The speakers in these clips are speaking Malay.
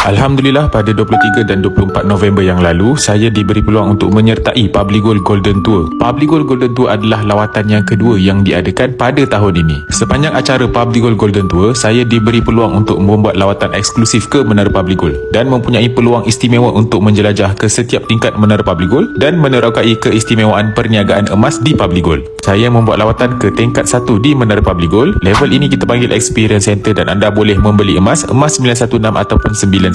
Alhamdulillah, pada 23 dan 24 November yang lalu, saya diberi peluang untuk menyertai Public Gold Golden Tour. Public Gold Golden Tour adalah lawatan yang kedua yang diadakan pada tahun ini. Sepanjang acara Public Gold Golden Tour, saya diberi peluang untuk membuat lawatan eksklusif ke Menara Public Gold dan mempunyai peluang istimewa untuk menjelajah ke setiap tingkat Menara Public Gold dan menerokai keistimewaan perniagaan emas di Public Gold. Saya membuat lawatan ke tingkat 1 di Menara Public Gold. Level ini kita panggil Experience Center dan anda boleh membeli emas 916 ataupun 999.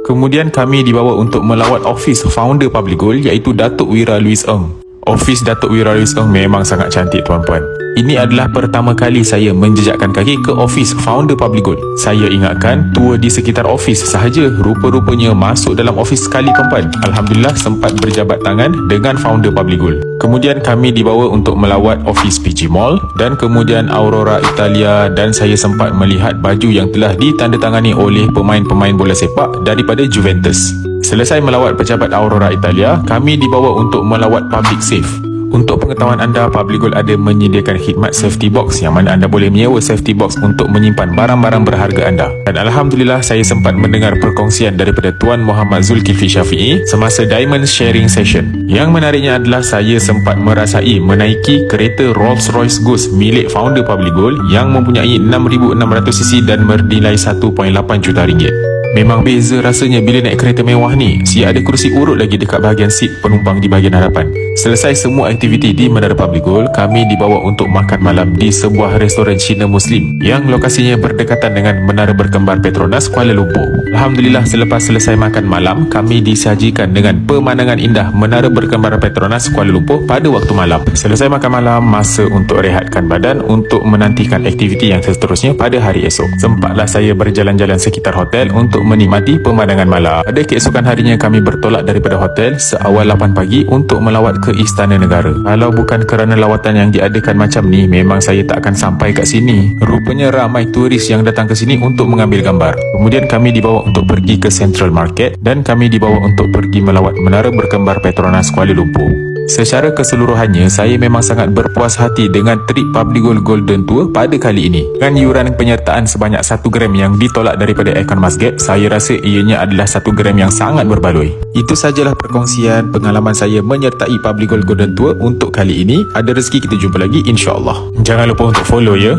Kemudian kami dibawa untuk melawat office founder Public Gold iaitu Datuk Wira Louis Eng. Office Datuk Wira Louis Eng memang sangat cantik tuan-puan. Ini adalah pertama kali saya menjejakkan kaki ke office founder Public Gold. Saya ingatkan tour di sekitar office sahaja, rupa-rupanya masuk dalam office sekali tuan-puan. Alhamdulillah sempat berjabat tangan dengan founder Public Gold. Kemudian kami dibawa untuk melawat office PG Mall dan kemudian Aurora Italia dan saya sempat melihat baju yang telah ditandatangani oleh pemain-pemain bola sepak daripada Juventus. Selesai melawat pejabat Aurora Italia, kami dibawa untuk melawat Public Safe. Untuk pengetahuan anda, Public Gold ada menyediakan khidmat safety box yang mana anda boleh menyewa safety box untuk menyimpan barang-barang berharga anda. Dan Alhamdulillah saya sempat mendengar perkongsian daripada Tuan Muhammad Zulkifli Syafi'i semasa Diamond Sharing Session. Yang menariknya adalah saya sempat merasai menaiki kereta Rolls-Royce Ghost milik founder Public Gold yang mempunyai 6,600cc dan bernilai 1.8 juta ringgit. Memang beza rasanya bila naik kereta mewah ni. Ada kursi urut lagi dekat bahagian seat penumpang di bahagian hadapan. Selesai semua aktiviti di Menara Public Gold, kami dibawa untuk makan malam di sebuah restoran Cina Muslim yang lokasinya berdekatan dengan Menara Berkembar Petronas Kuala Lumpur. Alhamdulillah, selepas selesai makan malam, kami disajikan dengan pemandangan indah Menara Berkembar Petronas Kuala Lumpur pada waktu malam. Selesai makan malam, masa untuk rehatkan badan untuk menantikan aktiviti yang seterusnya pada hari esok. Sempatlah saya berjalan-jalan sekitar hotel untuk menikmati pemandangan malam. Pada keesokan harinya kami bertolak daripada hotel seawal 8 pagi untuk melawat ke Istana Negara. Kalau bukan kerana lawatan yang diadakan macam ni, memang saya tak akan sampai kat sini. Rupanya ramai turis yang datang ke sini untuk mengambil gambar. Kemudian kami dibawa untuk pergi ke Central Market dan kami dibawa untuk pergi melawat Menara Berkembar Petronas Kuala Lumpur. Secara keseluruhannya, saya memang sangat berpuas hati dengan trip Public Gold Golden Tour pada kali ini. Dengan yuran penyertaan sebanyak 1 gram yang ditolak daripada Econ Muscat, saya rasa ianya adalah 1 gram yang sangat berbaloi. Itu sajalah perkongsian pengalaman saya menyertai Public Gold Golden Tour untuk kali ini. Ada rezeki kita jumpa lagi insya-Allah. Jangan lupa untuk follow ya.